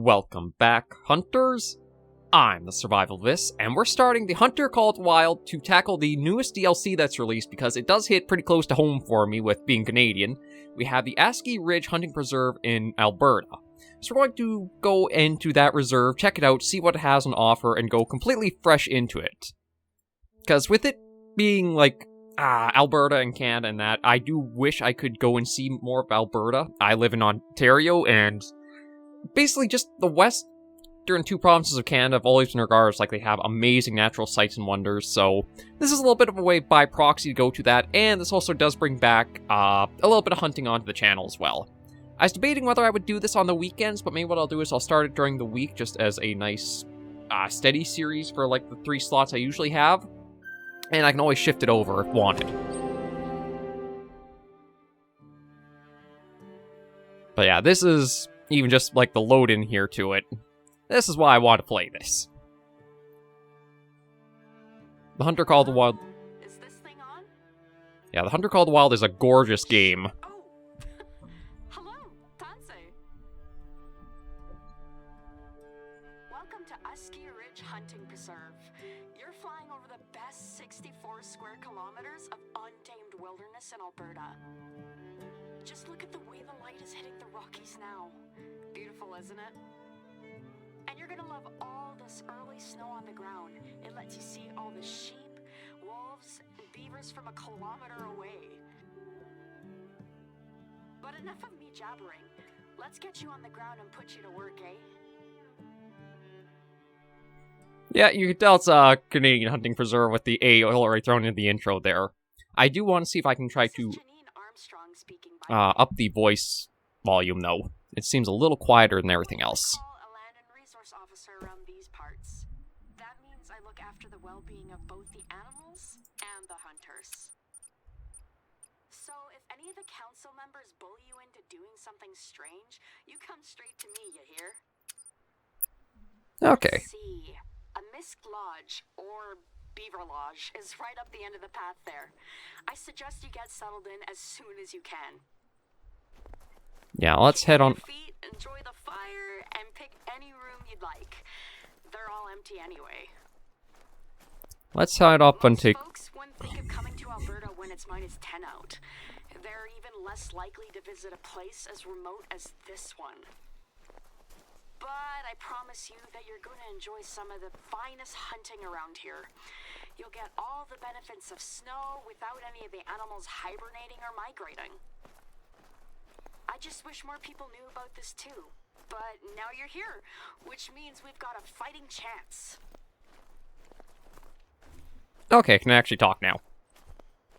Welcome back, Hunters. I'm the Survivalist, and we're starting the Hunter Called Wild to tackle the newest DLC that's released because it does hit pretty close to home for me with being Canadian. We have the Askiy Ridge Hunting Preserve in Alberta. So we're going to go into that reserve, check it out, see what it has on offer, and go completely fresh into it. Because with it being like Alberta and Canada and that, I do wish I could go and see more of Alberta. I live in Ontario, and basically just the western two provinces of Canada have always been regarded like they have amazing natural sights and wonders, so this is a little bit of a way by proxy to go to that, and this also does bring back a little bit of hunting onto the channel as well. I was debating whether I would do this on the weekends, but maybe what I'll do is I'll start it during the week just as a nice steady series for like the 3 slots I usually have, and I can always shift it over if wanted. But yeah, this is even just like the load in here to it. This is why I want to play this. The Hunter Called Wild. Is this thing on? Yeah, The Hunter Called Wild is a gorgeous game. Oh. Hello, Tansei. Welcome to Askiy Ridge Hunting Preserve. You're flying over the best 64 square kilometers of untamed wilderness in Alberta. Just look at the way the light is hitting the Rockies now. Beautiful, isn't it? And you're gonna love all this early snow on the ground. It lets you see all the sheep, wolves, and beavers from a kilometer away. But enough of me jabbering. Let's get you on the ground and put you to work, eh? Yeah, you can tell it's a Canadian hunting preserve with the A already thrown in the intro there. I do want to see if I can try to up the voice volume, though. It seems a little quieter than everything else. A land and resource officer around these parts. That means I look after the well-being of both the animals and the hunters. So if any of the council members bully you into doing something strange, you come straight to me, you hear? Okay. Let's see. A Mist Lodge, or Beaver Lodge, is right up the end of the path there. I suggest you get settled in as soon as you can. Yeah, let's head on. Feet, enjoy the fire, and pick any room you'd like. They're all empty anyway. Let's head up and take. Folks wouldn't think of coming to Alberta when it's -10 out. They're even less likely to visit a place as remote as this one. But I promise you that you're going to enjoy some of the finest hunting around here. You'll get all the benefits of snow without any of the animals hibernating or migrating. I just wish more people knew about this too. But now you're here, which means we've got a fighting chance. Okay, can I actually talk now?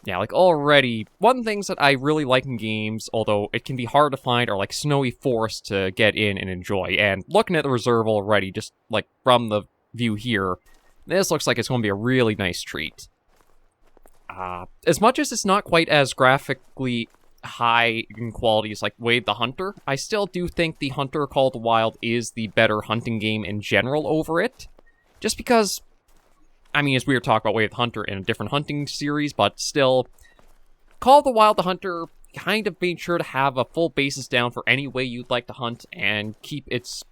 Yeah, like already, one things that I really like in games, although it can be hard to find, are like snowy forests to get in and enjoy. And looking at the reserve already, just like from the view here, this looks like it's going to be a really nice treat. As much as it's not quite as graphically high in quality as like Wave the Hunter, I still do think the Hunter Called Wild is the better hunting game in general over it. Just because, I mean, as we were talking about Wave the Hunter in a different hunting series, but still, Call the Wild the Hunter kind of made sure to have a full basis down for any way you'd like to hunt and keep its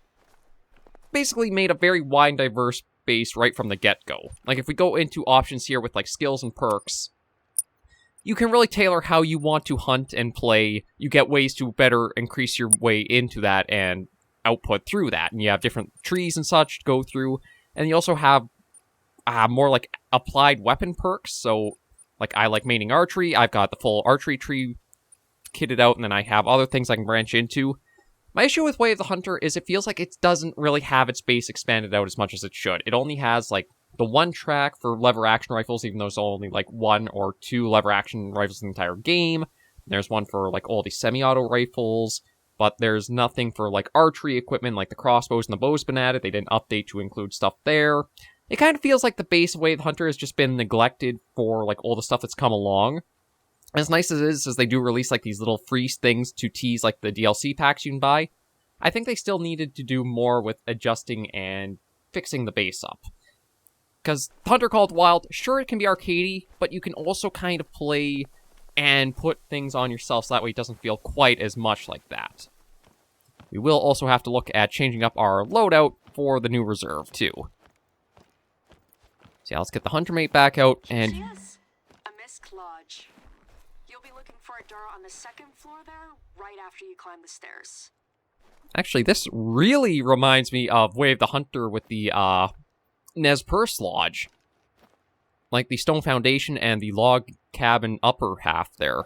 basically made a very wide and diverse base right from the get-go. Like if we go into options here with like skills and perks, you can really tailor how you want to hunt and play. You get ways to better increase your way into that and output through that. And you have different trees and such to go through. And you also have more like applied weapon perks. So like I like maining archery. I've got the full archery tree kitted out, and then I have other things I can branch into. My issue with Way of the Hunter is it feels like it doesn't really have its base expanded out as much as it should. It only has like the one track for lever action rifles, even though there's only like 1 or 2 lever action rifles in the entire game. There's one for like all the semi-auto rifles, but there's nothing for like archery equipment like the crossbows and the bows been added. They didn't update to include stuff there. It kind of feels like the base of Way of the Hunter has just been neglected for like all the stuff that's come along. As nice as it is they do release like these little free things to tease like the DLC packs you can buy, I think they still needed to do more with adjusting and fixing the base up. Because Hunter Called Wild, sure it can be arcadey, but you can also kind of play and put things on yourself so that way it doesn't feel quite as much like that. we will also have to look at changing up our loadout for the new reserve, too. So yeah, let's get the hunter mate back out, and... Yes, a Misk Lodge. You'll be looking for a door on the second floor there, right after you climb the stairs. Actually, this really reminds me of Way of the Hunter with the, Nez Perce Lodge. Like the stone foundation and the log cabin upper half there.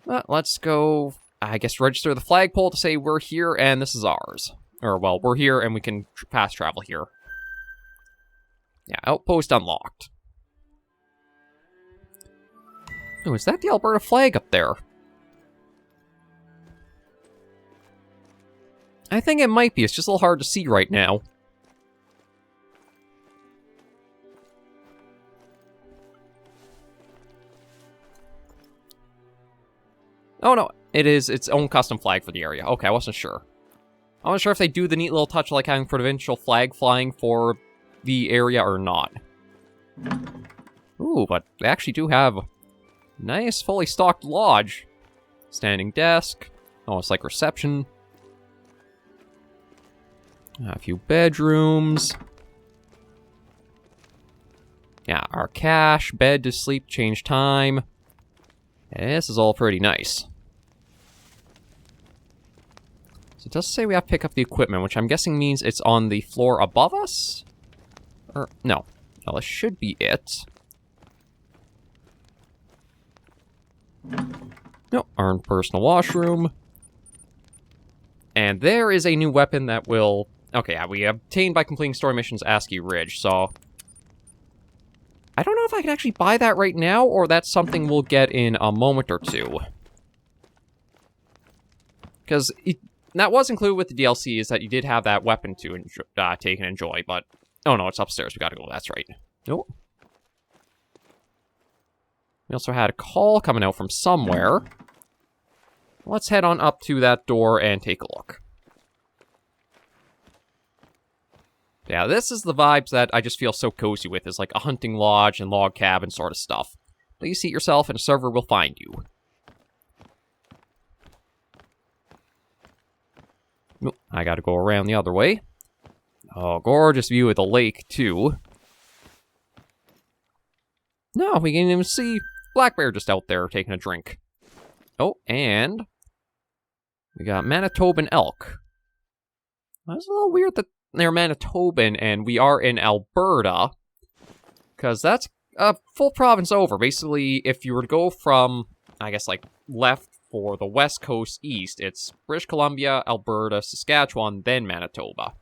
But let's go, I guess, register the flagpole to say we're here and this is ours. Or, well, we're here and we can fast travel here. Yeah, outpost unlocked. Oh, is that the Alberta flag up there? I think it might be. It's just a little hard to see right now. Oh, no. It is its own custom flag for the area. Okay, I wasn't sure. I wasn't sure if they do the neat little touch like having provincial flag flying for the area or not. Ooh, but they actually do have a nice, fully stocked lodge. Standing desk. Almost like reception. A few bedrooms. Yeah, our cache, bed to sleep, change time. Yeah, this is all pretty nice. So it does say we have to pick up the equipment, which I'm guessing means it's on the floor above us? Or, no. No, this should be it. No, our own personal washroom. And there is a new weapon that will... Okay, yeah, we obtained by completing story missions Askiy Ridge, so... I don't know if I can actually buy that right now, or that's something we'll get in a moment or two. Because that was included with the DLC, is that you did have that weapon to take and enjoy, but... Oh no, it's upstairs, we gotta go, that's right. Nope. We also had a call coming out from somewhere. Let's head on up to that door and take a look. Yeah, this is the vibes that I just feel so cozy with, is like a hunting lodge and log cabin sort of stuff. Please seat yourself and a server will find you. Nope, I gotta go around the other way. Oh, gorgeous view of the lake, too. No, we can even see Black Bear just out there taking a drink. Oh, and... we got Manitoban elk. That's a little weird that they're Manitoban and we are in Alberta. Because that's a full province over. Basically, if you were to go from, I guess, like, left for the west coast east, it's British Columbia, Alberta, Saskatchewan, then Manitoba.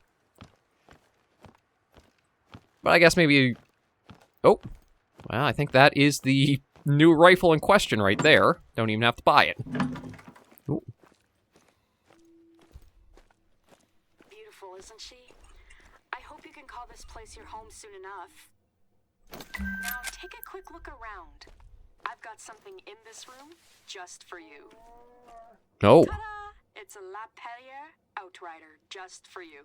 But I guess maybe... Oh. Well, I think that is the new rifle in question right there. Don't even have to buy it. Ooh. Beautiful, isn't she? I hope you can call this place your home soon enough. Now, take a quick look around. I've got something in this room just for you. Oh. Ta-da! It's a La Perriere Outrider just for you.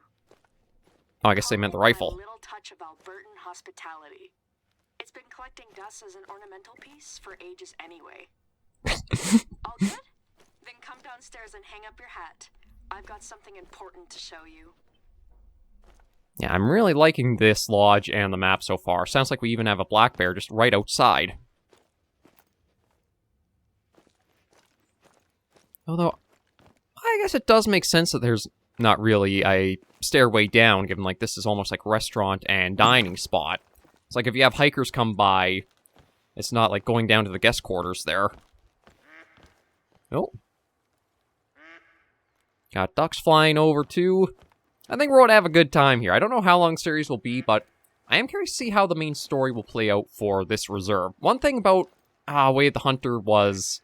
Oh, I guess they meant the rifle. A little touch of Albertan hospitality. It's been collecting dust as an ornamental piece for ages anyway. All good? Then come downstairs and hang up your hat. I've got something important to show you. Yeah, I'm really liking this lodge and the map so far. Sounds like we even have a black bear just right outside. Although, I guess it does make sense that there's not really a stairway down, given like this is almost like a restaurant and dining spot. It's like if you have hikers come by, it's not like going down to the guest quarters there. Oh. Got ducks flying over too. I think we're going to have a good time here. I don't know how long the series will be, but I am curious to see how the main story will play out for this reserve. One thing about Way of the Hunter was,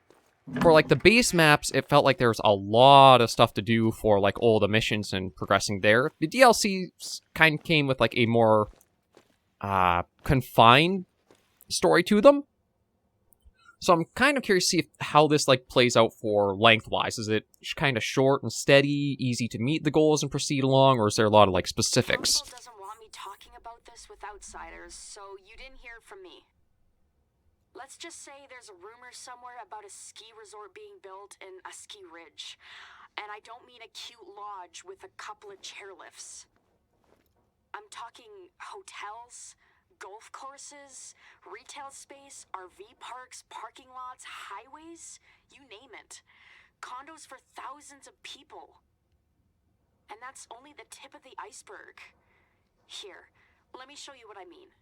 for like the base maps, it felt like there was a lot of stuff to do for like all the missions and progressing there. The DLC kind of came with like a more confined story to them. So I'm kind of curious to see how this like plays out for lengthwise. Is it kind of short and steady, easy to meet the goals and proceed along, or is there a lot of like specifics? Council doesn't want me talking about this with outsiders, so you didn't hear from me. Let's just say there's a rumor somewhere about a ski resort being built in Askiy Ridge. And I don't mean a cute lodge with a couple of chairlifts. I'm talking hotels, golf courses, retail space, RV parks, parking lots, highways, you name it. Condos for thousands of people. And that's only the tip of the iceberg. Here, let me show you what I mean.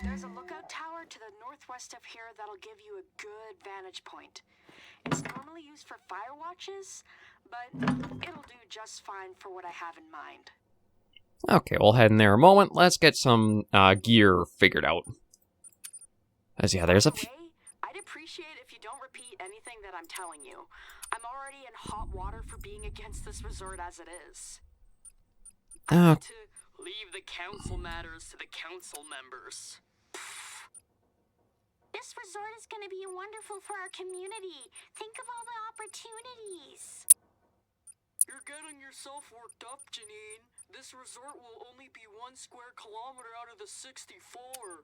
There's a lookout tower to the northwest of here that'll give you a good vantage point. It's normally used for fire watches, but it'll do just fine for what I have in mind. Okay, we'll head in there a moment. Let's get some gear figured out. As yeah, there's a few... I'd appreciate if you don't repeat anything that I'm telling you. I'm already in hot water for being against this resort as it is. I need to leave the council matters to the council members. This resort is going to be wonderful for our community. Think of all the opportunities. You're getting yourself worked up, Janine. This resort will only be 1 square kilometer out of the 64.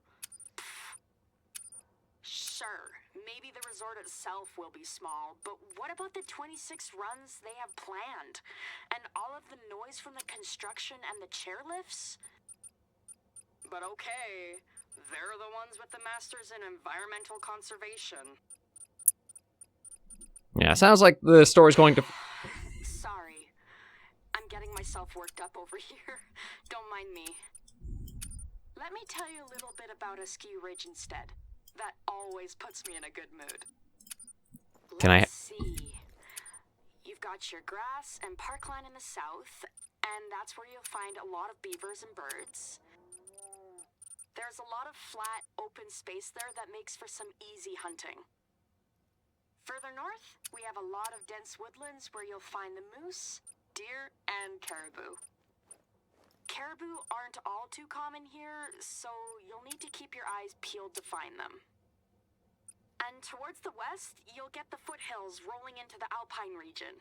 Sure, maybe the resort itself will be small, but what about the 26 runs they have planned? And all of the noise from the construction and the chairlifts? But okay, they're the ones with the masters in environmental conservation. Yeah, sounds like the story's going to... Sorry, I'm getting myself worked up over here. Don't mind me. Let me tell you a little bit about Askiy Ridge instead. That always puts me in a good mood. Let's see. You've got your grass and parkland in the south, and that's where you'll find a lot of beavers and birds. There's a lot of flat, open space there that makes for some easy hunting. Further north, we have a lot of dense woodlands where you'll find the moose, deer, and caribou. Caribou aren't all too common here, so you'll need to keep your eyes peeled to find them. And towards the west, you'll get the foothills rolling into the alpine region.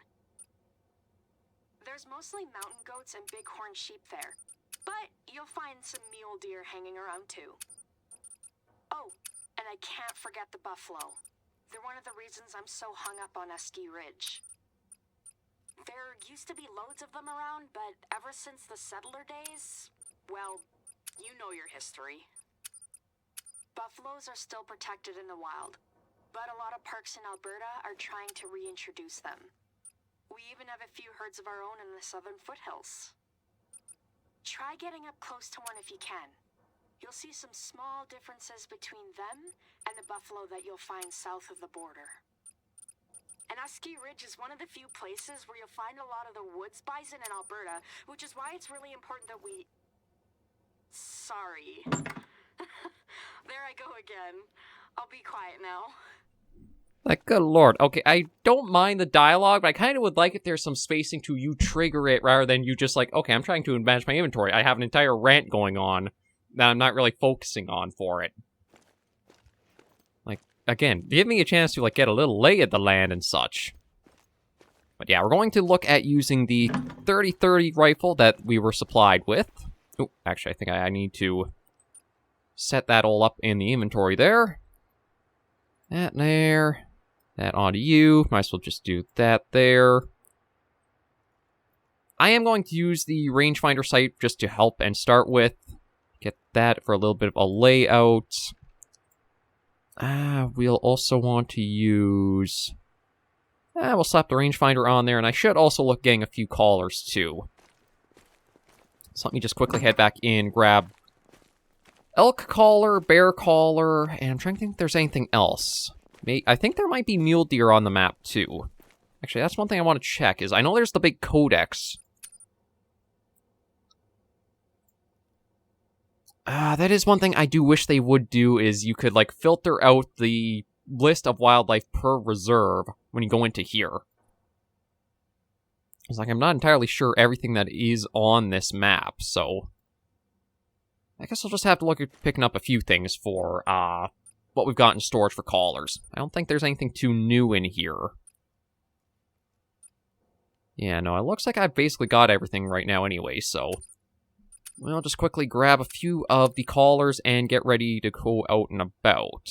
There's mostly mountain goats and bighorn sheep there, but you'll find some mule deer hanging around too. Oh, and I can't forget the buffalo. They're one of the reasons I'm so hung up on Askiy Ridge. There used to be loads of them around, but ever since the settler days, well, you know your history. Buffaloes are still protected in the wild, but a lot of parks in Alberta are trying to reintroduce them. We even have a few herds of our own in the southern foothills. Try getting up close to one if you can. You'll see some small differences between them and the buffalo that you'll find south of the border. And Askiy Ridge is one of the few places where you'll find a lot of the woods bison in Alberta, which is why it's really important that we... Sorry. There I go again. I'll be quiet now. Like, good lord. Okay, I don't mind the dialogue, but I kind of would like if there's some spacing to you trigger it rather than you just like, okay, I'm trying to manage my inventory. I have an entire rant going on that I'm not really focusing on for it. Again, give me a chance to, like, get a little lay of the land and such. But yeah, we're going to look at using the 30-30 rifle that we were supplied with. Oh, actually, I think I need to set that all up in the inventory there. That there. That onto you. Might as well just do that there. I am going to use the rangefinder sight just to help and start with. Get that for a little bit of a layout. We'll also want to use... we'll slap the rangefinder on there, and I should also look getting a few collars, too. So let me just quickly head back in, grab elk collar, bear collar, and I'm trying to think if there's anything else. I think there might be mule deer on the map, too. Actually, that's one thing I want to check, is I know there's the big codex. That is one thing I do wish they would do, is you could, like, filter out the list of wildlife per reserve when you go into here. It's like, I'm not entirely sure everything that is on this map, so... I guess I'll just have to look at picking up a few things for, what we've got in storage for collars. I don't think there's anything too new in here. Yeah, no, it looks like I've basically got everything right now anyway, so... we'll just quickly grab a few of the collars and get ready to go out and about.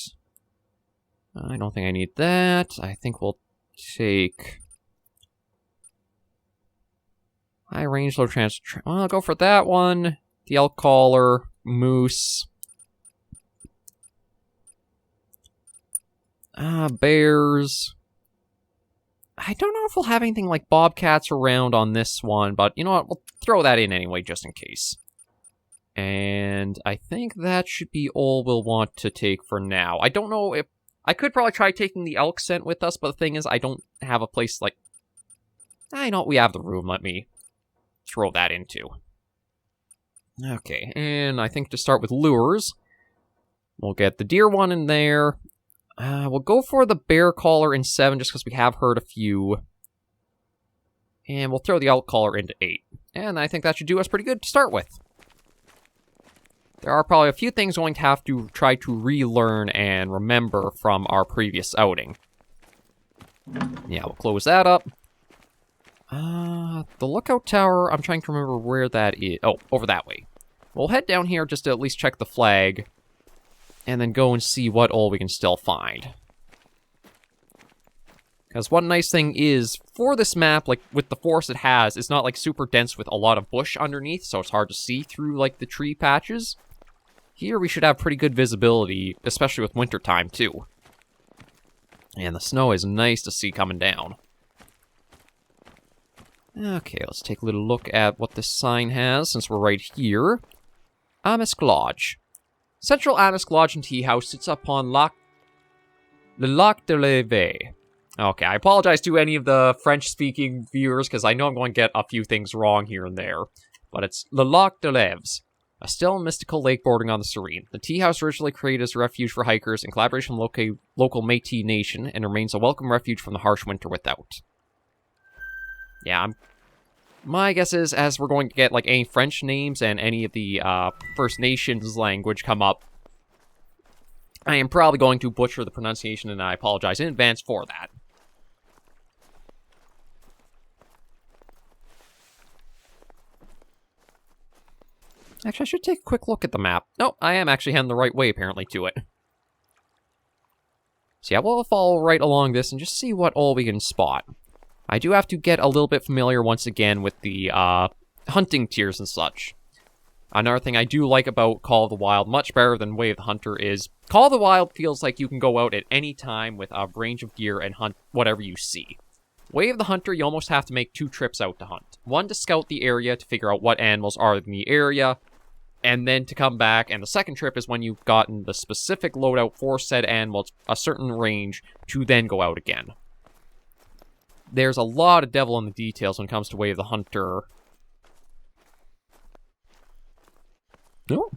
I don't think I need that. I think we'll take high range, low chance. Well, I'll go for that one. The elk collar, moose. Bears. I don't know if we'll have anything like bobcats around on this one, but you know what? We'll throw that in anyway, just in case. And I think that should be all we'll want to take for now. I don't know if... I could probably try taking the elk scent with us, but the thing is, I don't have a place like... I know we have the room. Let me throw that into. Okay, and I think to start with lures, we'll get the deer one in there. We'll go for the bear collar in 7, just because we have heard a few. And we'll throw the elk collar into 8. And I think that should do us pretty good to start with. There are probably a few things going to have to try to relearn and remember from our previous outing. Yeah, we'll close that up. The lookout tower, I'm trying to remember where that is. Oh, over that way. We'll head down here just to at least check the flag. And then go and see what all we can still find. Because one nice thing is, for this map, like, with the forest it has, it's not, like, super dense with a lot of bush underneath, so it's hard to see through, like, the tree patches. Here we should have pretty good visibility, especially with wintertime, too. And the snow is nice to see coming down. Okay, let's take a little look at what this sign has, since we're right here. Askiy Lodge. Central Askiy Lodge and Tea House sits upon le Lac de l'Eve. Okay, I apologize to any of the French-speaking viewers, because I know I'm going to get a few things wrong here and there. But it's le Lac de l'Eves, a still mystical lake bordering on the serene. The tea house originally created as a refuge for hikers in collaboration with local Métis Nation, and remains a welcome refuge from the harsh winter without. Yeah, my guess is, as we're going to get, like, any French names and any of the First Nations language come up, I am probably going to butcher the pronunciation, and I apologize in advance for that. Actually, I should take a quick look at the map. Nope, I am actually heading the right way, apparently, to it. So yeah, we'll follow right along this and just see what all we can spot. I do have to get a little bit familiar once again with the hunting tiers and such. Another thing I do like about Call of the Wild, much better than Way of the Hunter, is Call of the Wild feels like you can go out at any time with a range of gear and hunt whatever you see. Way of the Hunter, you almost have to make 2 trips out to hunt. One to scout the area to figure out what animals are in the area, and then to come back, and the second trip is when you've gotten the specific loadout for said animals, a certain range, to then go out again. There's a lot of devil in the details when it comes to Way of the Hunter. Oh,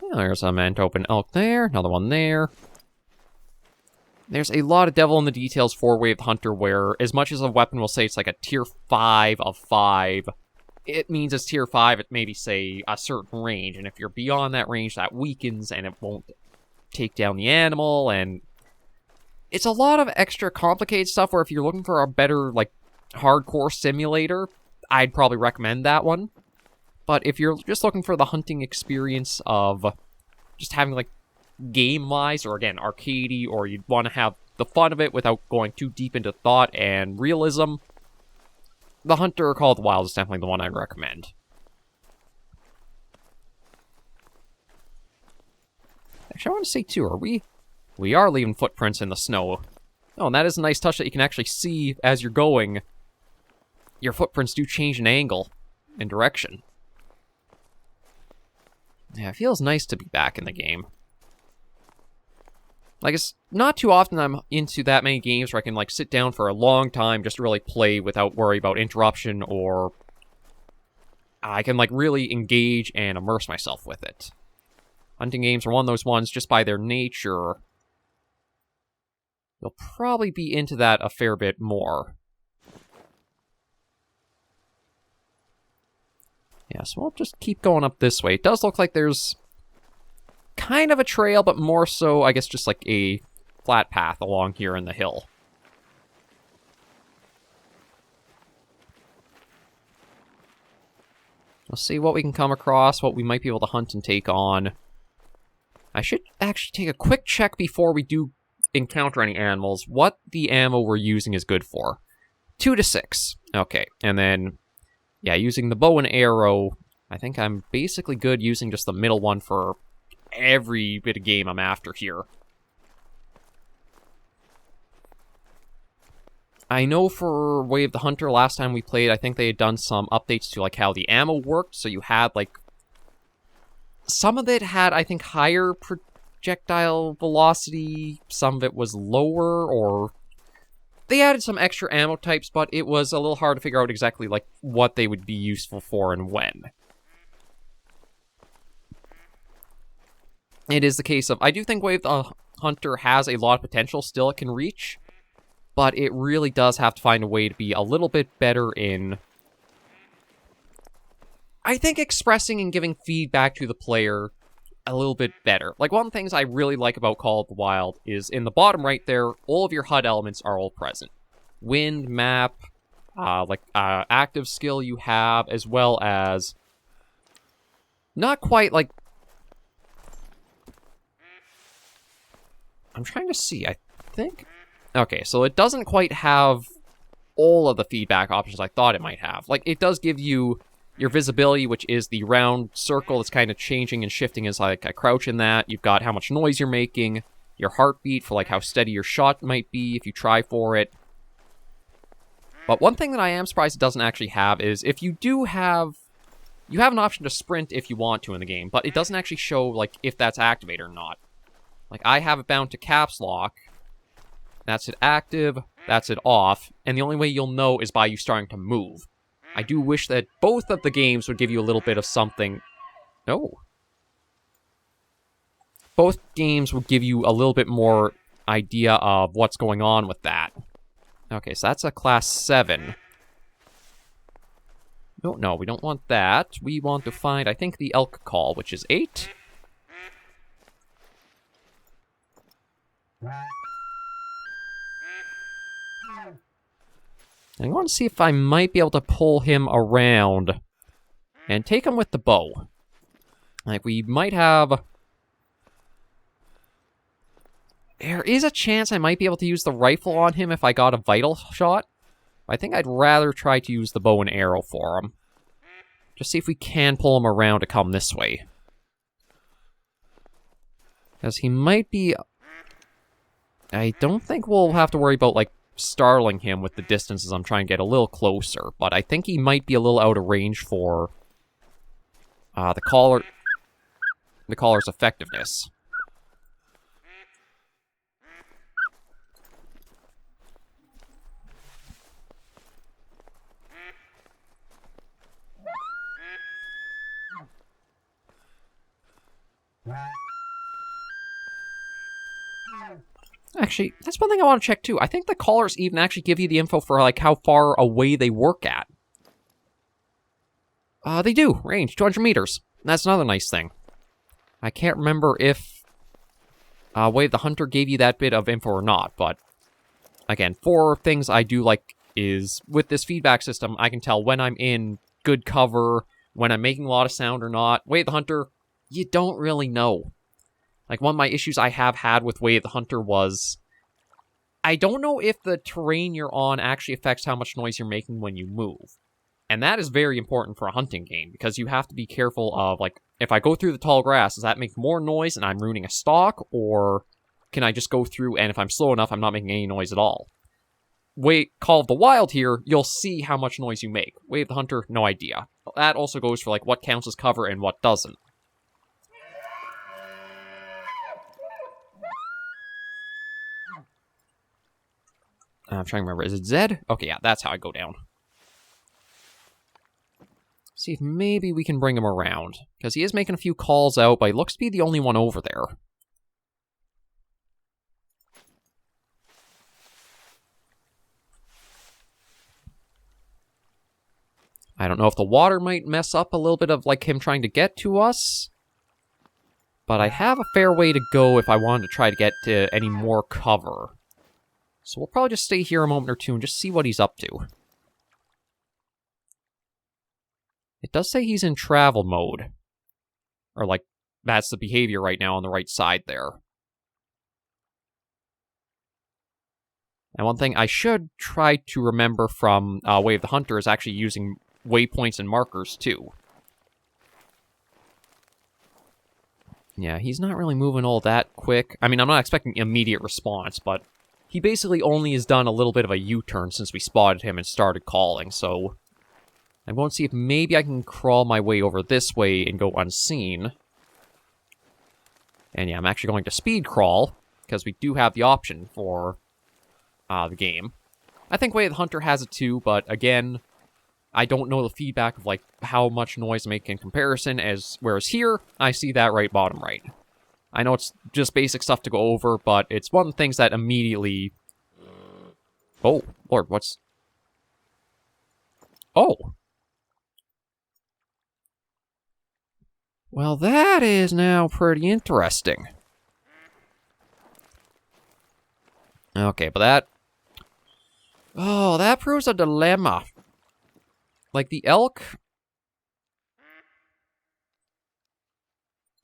yeah, there's a man-to-open elk there, another one there. There's a lot of devil in the details for Way of the Hunter, where as much as a weapon will say it's like a tier 5 of 5, it means it's tier 5 at maybe, say, a certain range, and if you're beyond that range, that weakens, and it won't take down the animal, and it's a lot of extra complicated stuff where if you're looking for a better, like, hardcore simulator, I'd probably recommend that one. But if you're just looking for the hunting experience of just having, like, game-wise, or again, arcadey, or you'd want to have the fun of it without going too deep into thought and realism, the Hunter Call of the Wild is definitely the one I'd recommend. Actually, I want to say, too, we are leaving footprints in the snow. Oh, and that is a nice touch that you can actually see as you're going. Your footprints do change in angle and direction. Yeah, it feels nice to be back in the game. Like, it's not too often I'm into that many games where I can, like, sit down for a long time just to really play without worry about interruption, or I can, like, really engage and immerse myself with it. Hunting games are one of those ones, just by their nature, you'll probably be into that a fair bit more. Yeah, so we'll just keep going up this way. It does look like there's kind of a trail, but more so, I guess, just like a flat path along here in the hill. Let's see what we can come across, what we might be able to hunt and take on. I should actually take a quick check before we do encounter any animals, what the ammo we're using is good for. 2 to 6. Okay, and then, yeah, using the bow and arrow, I think I'm basically good using just the middle one for every bit of game I'm after here. I know for Way of the Hunter, last time we played, I think they had done some updates to, like, how the ammo worked, so you had, like, some of it had, I think, higher projectile velocity, some of it was lower, or they added some extra ammo types, but it was a little hard to figure out exactly, like, what they would be useful for and when. It is the case of, I do think Way of the Hunter has a lot of potential still it can reach, but it really does have to find a way to be a little bit better in, I think, expressing and giving feedback to the player a little bit better. Like, one of the things I really like about Call of the Wild is in the bottom right there, all of your HUD elements are all present. Wind, map, active skill you have, as well as not quite, like, I'm trying to see, I think, okay, so it doesn't quite have all of the feedback options I thought it might have. Like, it does give you your visibility, which is the round circle that's kind of changing and shifting as, like, I crouch in that. You've got how much noise you're making, your heartbeat for, like, how steady your shot might be if you try for it. But one thing that I am surprised it doesn't actually have is if you do have, you have an option to sprint if you want to in the game, but it doesn't actually show, like, if that's activated or not. Like, I have it bound to caps lock. That's it active, that's it off, and the only way you'll know is by you starting to move. I do wish that both of the games would give you a little bit of something. No. Both games would give you a little bit more idea of what's going on with that. Okay, so that's a class 7. No, we don't want that. We want to find, I think, the elk call, which is 8. I want to see if I might be able to pull him around and take him with the bow. Like, we might have... There is a chance I might be able to use the rifle on him if I got a vital shot. I think I'd rather try to use the bow and arrow for him. Just see if we can pull him around to come this way. Because he might be... I don't think we'll have to worry about, like, startling him with the distances I'm trying to get a little closer, but I think he might be a little out of range for the caller's effectiveness. Actually, that's one thing I want to check too. I think the callers even actually give you the info for, like, how far away they work at. They do. Range, 200 meters. That's another nice thing. I can't remember if Way of the Hunter gave you that bit of info or not, but again, 4 things I do like is, with this feedback system, I can tell when I'm in good cover, when I'm making a lot of sound or not. Way of the Hunter, you don't really know. Like, one of my issues I have had with Way of the Hunter was, I don't know if the terrain you're on actually affects how much noise you're making when you move. And that is very important for a hunting game, because you have to be careful of, like, if I go through the tall grass, does that make more noise and I'm ruining a stalk, or can I just go through and if I'm slow enough, I'm not making any noise at all? Call of the Wild here, you'll see how much noise you make. Way of the Hunter, no idea. That also goes for, like, what counts as cover and what doesn't. I'm trying to remember. Is it Zed? Okay, yeah, that's how I go down. See if maybe we can bring him around. Because he is making a few calls out, but he looks to be the only one over there. I don't know if the water might mess up a little bit of, like, him trying to get to us. But I have a fair way to go if I wanted to try to get to any more cover. So we'll probably just stay here a moment or two and just see what he's up to. It does say he's in travel mode. Or, like, that's the behavior right now on the right side there. And one thing I should try to remember from Way of the Hunter is actually using waypoints and markers, too. Yeah, he's not really moving all that quick. I mean, I'm not expecting immediate response, but he basically only has done a little bit of a U-turn since we spotted him and started calling, so I'm going to see if maybe I can crawl my way over this way and go unseen. And yeah, I'm actually going to speed crawl, because we do have the option for the game. I think Way of the Hunter has it too, but again, I don't know the feedback of, like, how much noise to make in comparison, whereas here, I see that right bottom right. I know it's just basic stuff to go over, but it's one of the things that immediately... Oh, Lord, what's... Oh! Well, that is now pretty interesting. Okay, but that... Oh, that proves a dilemma. Like, the elk...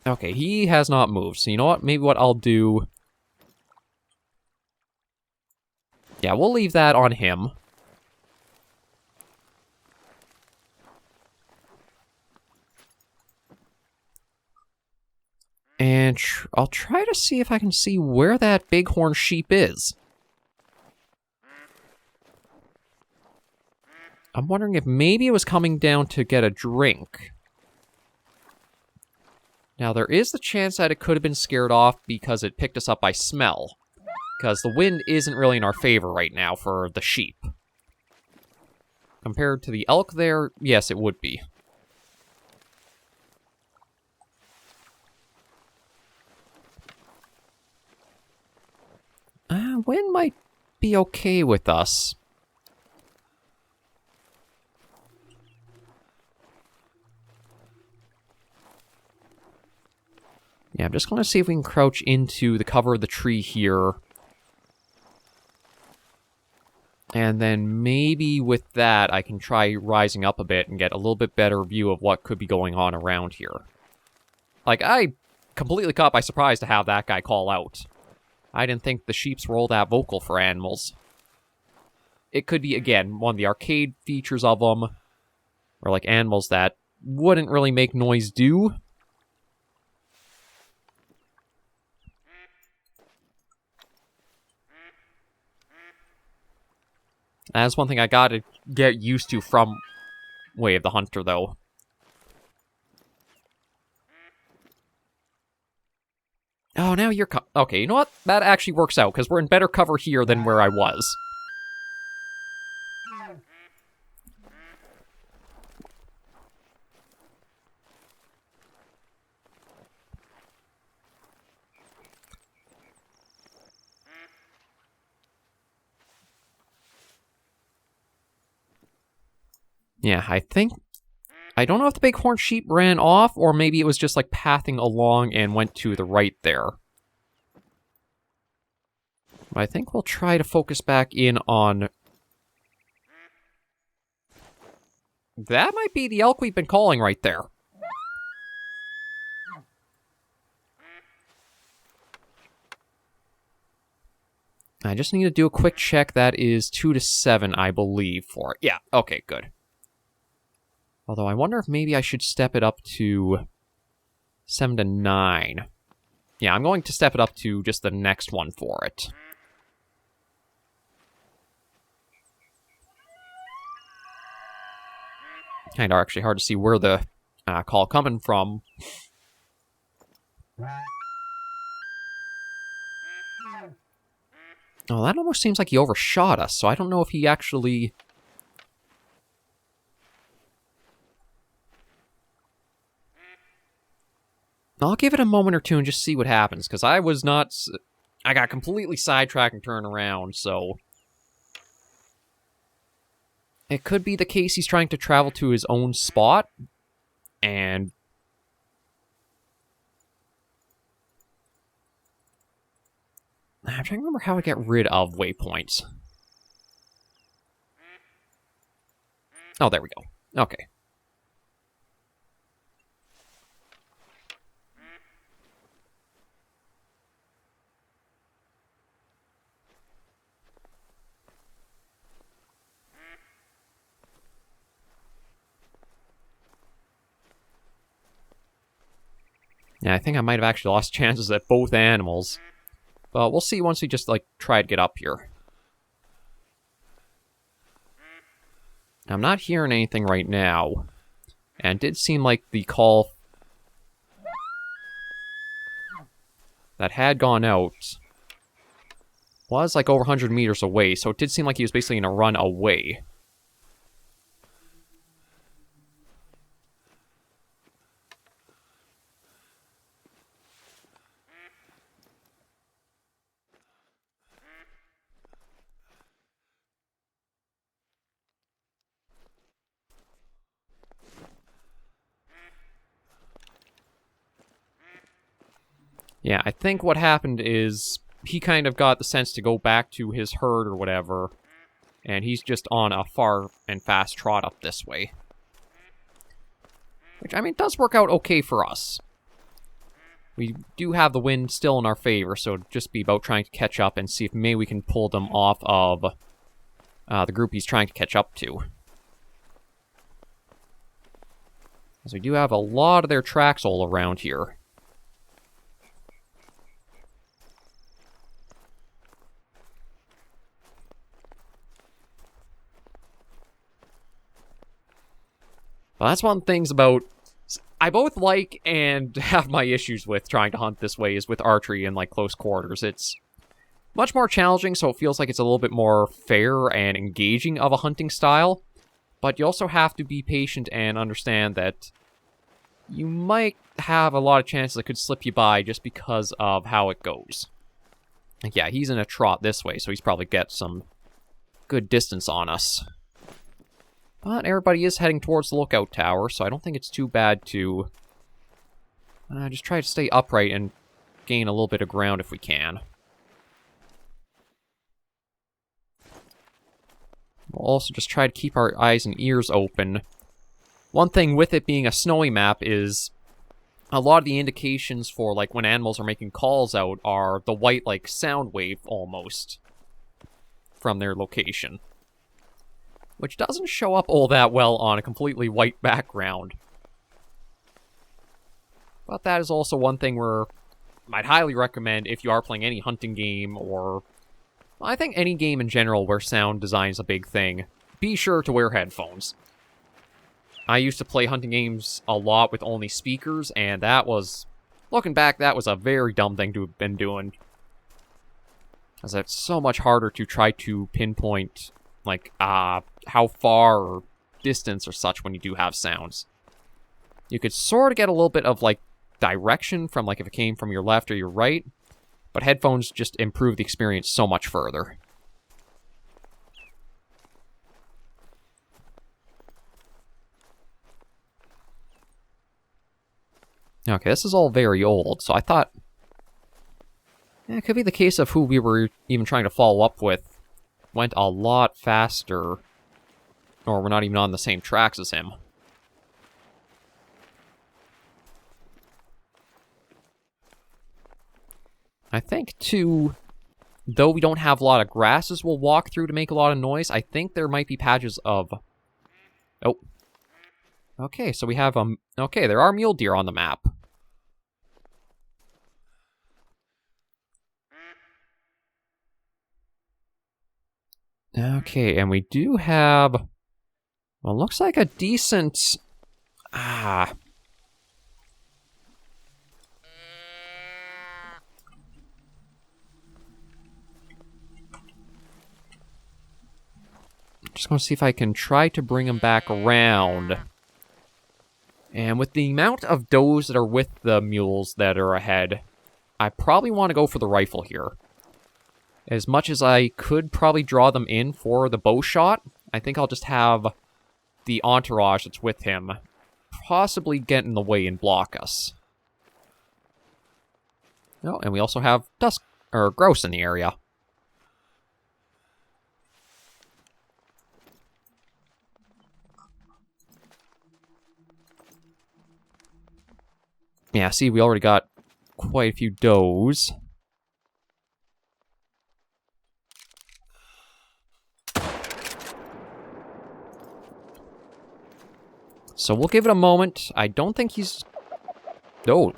Okay, he has not moved, so you know what? Maybe what I'll do... Yeah, we'll leave that on him. And I'll try to see if I can see where that bighorn sheep is. I'm wondering if maybe it was coming down to get a drink. Now, there is the chance that it could have been scared off because it picked us up by smell. Because the wind isn't really in our favor right now for the sheep. Compared to the elk there, yes, it would be. Wind might be okay with us. Yeah, I'm just going to see if we can crouch into the cover of the tree here. And then maybe with that, I can try rising up a bit and get a little bit better view of what could be going on around here. Like, I completely caught by surprise to have that guy call out. I didn't think the sheeps were all that vocal for animals. It could be, again, one of the arcade features of them. Or, like, animals that wouldn't really make noise do. That's one thing I gotta get used to from Way of the Hunter, though. Oh, now you're... Okay, you know what? That actually works out, because we're in better cover here than where I was. Yeah, I think... I don't know if the bighorn sheep ran off, or maybe it was just, like, pathing along and went to the right there. But I think we'll try to focus back in on... That might be the elk we've been calling right there. I just need to do a quick check. That is 2 to 7, I believe, for it. Yeah, okay, good. Although I wonder if maybe I should step it up to 7 to 9. Yeah, I'm going to step it up to just the next one for it. Kind of actually hard to see where the call coming from. Oh, that almost seems like he overshot us, so I don't know if he actually... I'll give it a moment or two and just see what happens, because I was not... I got completely sidetracked and turned around, so... It could be the case he's trying to travel to his own spot, and... I'm trying to remember how to get rid of waypoints. Oh, there we go. Okay. Yeah, I think I might have actually lost chances at both animals. But we'll see once we just, like, try to get up here. I'm not hearing anything right now. And it did seem like the call that had gone out was, like, over 100 meters away. So it did seem like he was basically going to run away. Yeah, I think what happened is he kind of got the sense to go back to his herd or whatever, and he's just on a far and fast trot up this way. Which, I mean, does work out okay for us. We do have the wind still in our favor, so it'd just be about trying to catch up and see if maybe we can pull them off of the group he's trying to catch up to. As we do have a lot of their tracks all around here. Well, that's one of the things about... I both like and have my issues with trying to hunt this way is with archery in, like, close quarters. It's much more challenging, so it feels like it's a little bit more fair and engaging of a hunting style. But you also have to be patient and understand that you might have a lot of chances that could slip you by just because of how it goes. Like, yeah, he's in a trot this way, so he's probably got some good distance on us. But everybody is heading towards the lookout tower, so I don't think it's too bad to just try to stay upright and gain a little bit of ground if we can. We'll also just try to keep our eyes and ears open. One thing with it being a snowy map is a lot of the indications for, like, when animals are making calls out are the white, like, sound wave, almost, from their location. Which doesn't show up all that well on a completely white background. But that is also one thing where I'd highly recommend if you are playing any hunting game or... I think any game in general where sound design is a big thing, be sure to wear headphones. I used to play hunting games a lot with only speakers, and that was... Looking back, that was a very dumb thing to have been doing. As it's so much harder to try to pinpoint... like, how far or distance or such when you do have sounds. You could sort of get a little bit of, like, direction from, like, if it came from your left or your right, but headphones just improve the experience so much further. Okay, this is all very old, so I thought... it could be the case of who we were even trying to follow up with went a lot faster, or we're not even on the same tracks as him. I think, too, though we don't have a lot of grasses we'll walk through to make a lot of noise, I think there might be patches of... Oh. Okay, so we have, okay, there are mule deer on the map. Okay, and we do have... well, looks like a decent... Just going to see if I can try to bring him back around. And with the amount of does that are with the mules that are ahead, I probably want to go for the rifle here. As much as I could probably draw them in for the bow shot, I think I'll just have the entourage that's with him possibly get in the way and block us. Oh, and we also have grouse in the area. Yeah, see, we already got quite a few does. So we'll give it a moment. I don't think he's... Oh.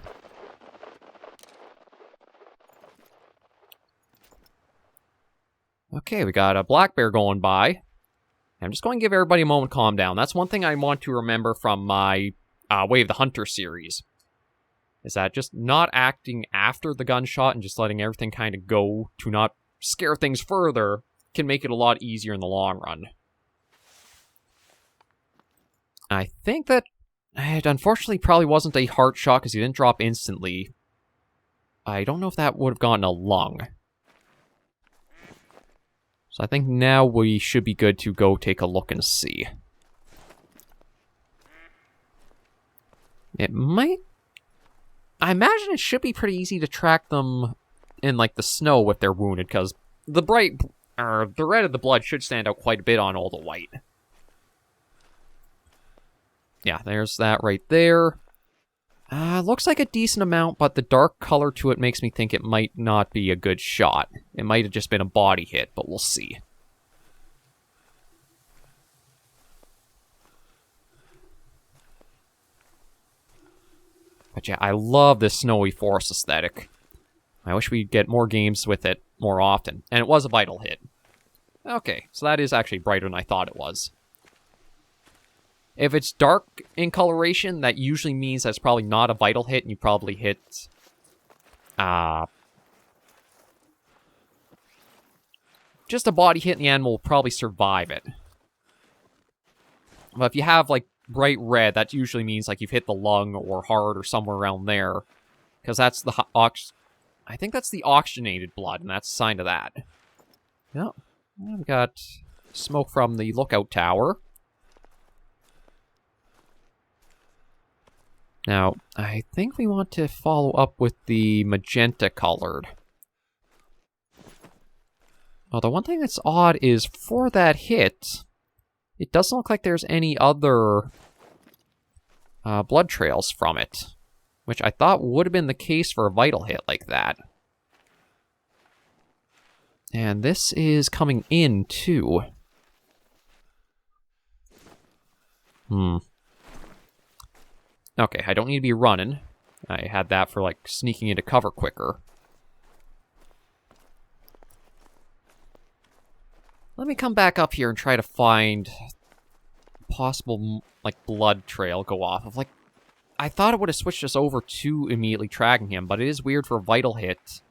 Okay, we got a black bear going by. I'm just going to give everybody a moment to calm down. That's one thing I want to remember from my Way of the Hunter series. Is that just not acting after the gunshot and just letting everything kind of go to not scare things further can make it a lot easier in the long run. I think that it unfortunately probably wasn't a heart shot because he didn't drop instantly. I don't know if that would have gotten a lung. So I think now we should be good to go take a look and see. It might... I imagine it should be pretty easy to track them in, like, the snow if they're wounded, because the red of the blood should stand out quite a bit on all the white. Yeah, there's that right there. Looks like a decent amount, but the dark color to it makes me think it might not be a good shot. It might have just been a body hit, but we'll see. But yeah, I love this snowy forest aesthetic. I wish we'd get more games with it more often. And it was a vital hit. Okay, so that is actually brighter than I thought it was. If it's dark in coloration, that usually means that's probably not a vital hit, and you probably hit... just a body hit, and the animal will probably survive it. But if you have, like, bright red, that usually means, like, you've hit the lung or heart or somewhere around there. Because that's the... I think that's the oxygenated blood, and that's a sign of that. Yep. We've got smoke from the lookout tower. Now, I think we want to follow up with the magenta-colored. Well, the one thing that's odd is, for that hit, it doesn't look like there's any other blood trails from it, which I thought would have been the case for a vital hit like that. And this is coming in, too. Okay, I don't need to be running. I had that for, like, sneaking into cover quicker. Let me come back up here and try to find possible, like, blood trail go off of, like... I thought it would have switched us over to immediately tracking him, but it is weird for a vital hit.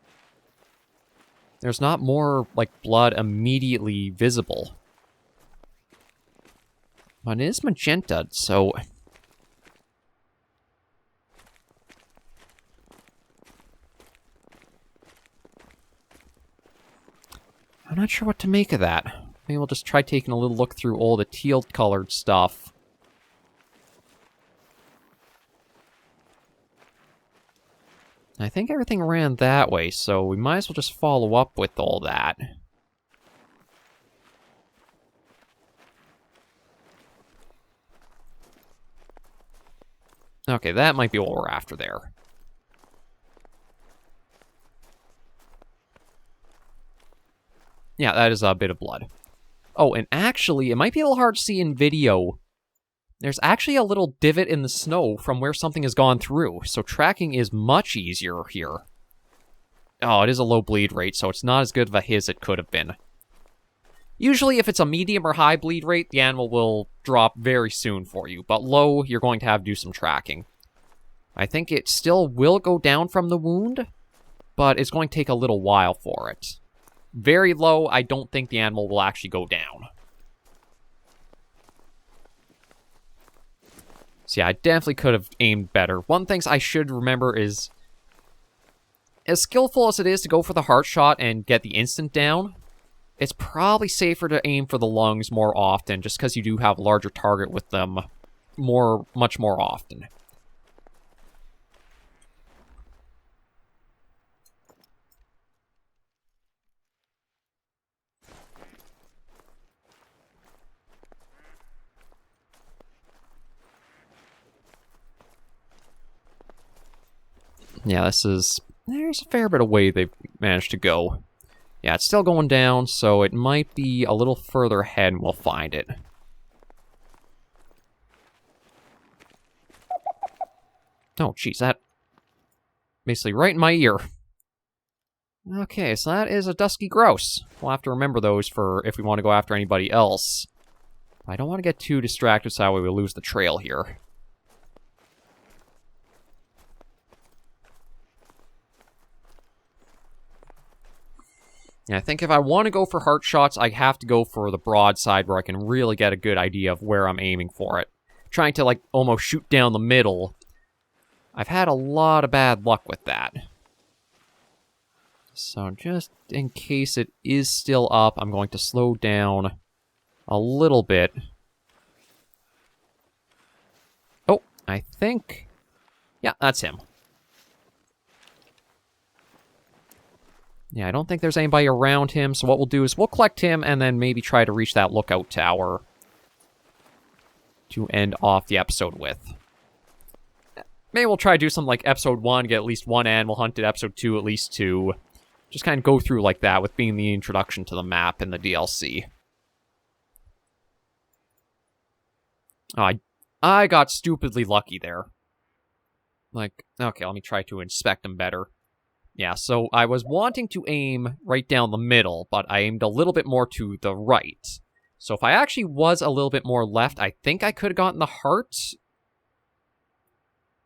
There's not more, like, blood immediately visible. But it is magenta, so... I'm not sure what to make of that. Maybe we'll just try taking a little look through all the teal-colored stuff. I think everything ran that way, so we might as well just follow up with all that. Okay, that might be what we're after there. Yeah, that is a bit of blood. Oh, and actually, it might be a little hard to see in video. There's actually a little divot in the snow from where something has gone through, so tracking is much easier here. Oh, it is a low bleed rate, so it's not as good of a hit as it could have been. Usually, if it's a medium or high bleed rate, the animal will drop very soon for you, but low, you're going to have to do some tracking. I think it still will go down from the wound, but it's going to take a little while for it. Very low, I don't think the animal will actually go down. So yeah, I definitely could have aimed better. One thing I should remember is, as skillful as it is to go for the heart shot and get the instant down, it's probably safer to aim for the lungs more often, just because you do have a larger target with them much more often. Yeah, there's a fair bit of way they've managed to go. Yeah, it's still going down, so it might be a little further ahead and we'll find it. Oh, jeez, that... basically right in my ear. Okay, so that is a dusky grouse. We'll have to remember those for if we want to go after anybody else. I don't want to get too distracted so that way we lose the trail here. And I think if I want to go for heart shots, I have to go for the broad side where I can really get a good idea of where I'm aiming for it. Trying to, like, almost shoot down the middle. I've had a lot of bad luck with that. So just in case it is still up, I'm going to slow down a little bit. Oh, I think... yeah, that's him. Yeah, I don't think there's anybody around him, so what we'll do is we'll collect him and then maybe try to reach that lookout tower to end off the episode with. Maybe we'll try to do something like episode 1, get at least 1 animal hunted, episode 2 at least 2. Just kind of go through like that with being the introduction to the map in the DLC. Oh, I got stupidly lucky there. Like, okay, let me try to inspect them better. Yeah, so I was wanting to aim right down the middle, but I aimed a little bit more to the right. So if I actually was a little bit more left, I think I could have gotten the heart.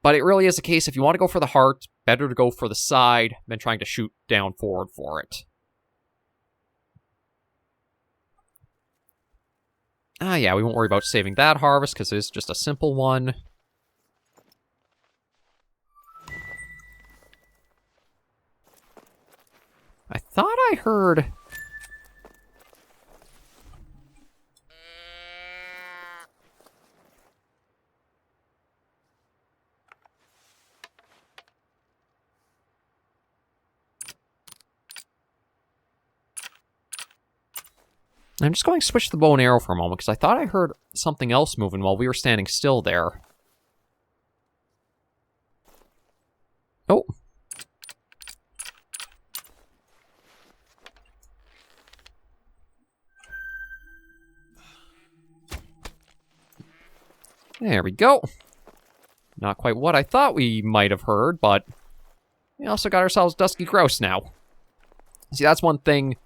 But it really is a case, if you want to go for the heart, better to go for the side than trying to shoot down forward for it. Ah, yeah, we won't worry about saving that harvest, because it's just a simple one. I thought I heard... I'm just going to switch the bow and arrow for a moment, because I thought I heard something else moving while we were standing still there. Oh. There we go. Not quite what I thought we might have heard, but we also got ourselves Dusky Grouse now. See, that's one thing.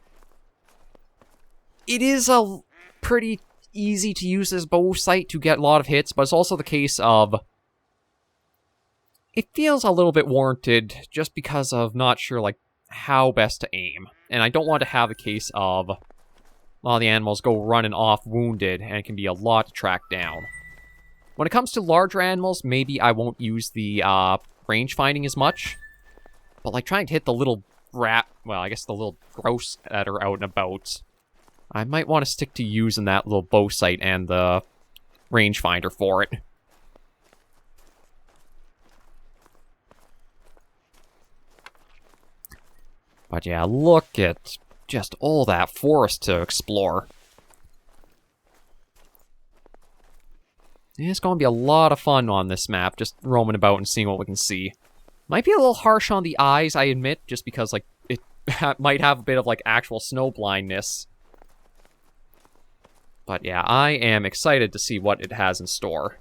It is a pretty easy to use this bow sight to get a lot of hits, but it's also the case of... it feels a little bit warranted just because of not sure, like, how best to aim. And I don't want to have a case of a lot of the animals go running off wounded, and it can be a lot to track down. When it comes to larger animals, maybe I won't use the range finding as much. But, like, trying to hit the little rat... well, I guess the little grouse that are out and about... I might want to stick to using that little bow sight and the rangefinder for it. But yeah, look at just all that forest to explore. It's going to be a lot of fun on this map, just roaming about and seeing what we can see. Might be a little harsh on the eyes, I admit, just because, like, it might have a bit of, like, actual snow blindness. But yeah, I am excited to see what it has in store.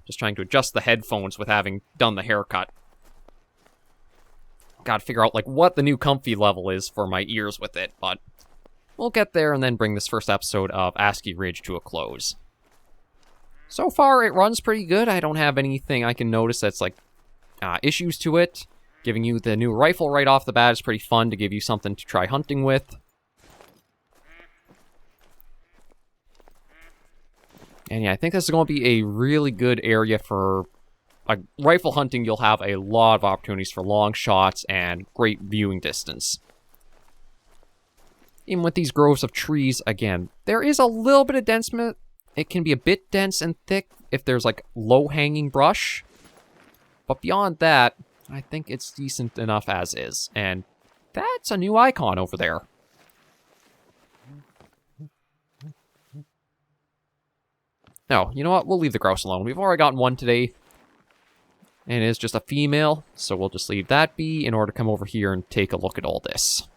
Just trying to adjust the headphones with having done the haircut. Gotta figure out, like, what the new comfy level is for my ears with it, but we'll get there and then bring this first episode of Askiy Ridge to a close. So far, it runs pretty good. I don't have anything I can notice that's, like, issues to it. Giving you the new rifle right off the bat is pretty fun to give you something to try hunting with. And yeah, I think this is going to be a really good area for rifle hunting. You'll have a lot of opportunities for long shots and great viewing distance. Even with these groves of trees, again, there is a little bit of density. It can be a bit dense and thick if there's, like, low-hanging brush. But beyond that, I think it's decent enough as is. And that's a new icon over there. No, you know what? We'll leave the grouse alone. We've already gotten one today. And it is just a female, so we'll just leave that be in order to come over here and take a look at all this.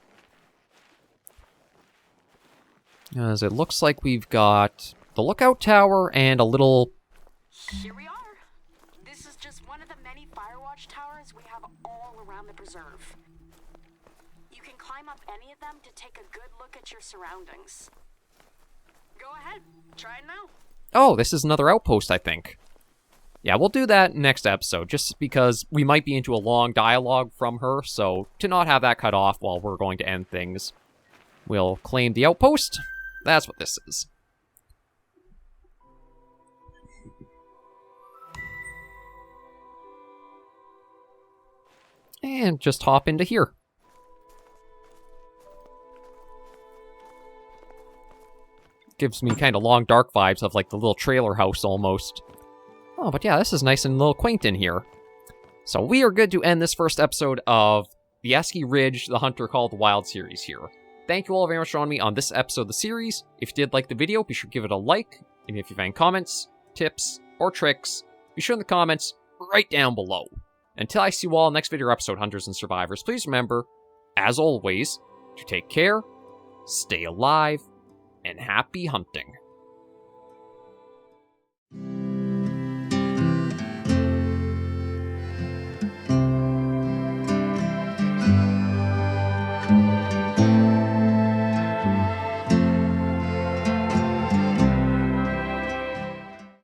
As it looks like we've got the lookout tower and a little... Here we are. This is just one of the many fire watch towers we have all around the preserve. You can climb up any of them to take a good look at your surroundings. Go ahead, try it now. Oh, this is another outpost, I think. Yeah, we'll do that next episode, just because we might be into a long dialogue from her, so to not have that cut off while we're going to end things, we'll claim the outpost. That's what this is. And just hop into here. Gives me kind of long dark vibes of like the little trailer house almost. Oh, but yeah, this is nice and a little quaint in here. So we are good to end this first episode of the Askiy Ridge, the Hunter Call the Wild series here. Thank you all very much for joining me on this episode of the series. If you did like the video, be sure to give it a like. And if you have any comments, tips, or tricks, be sure in the comments right down below. Until I see you all next video episode, Hunters and Survivors, please remember, as always, to take care, stay alive, and happy hunting.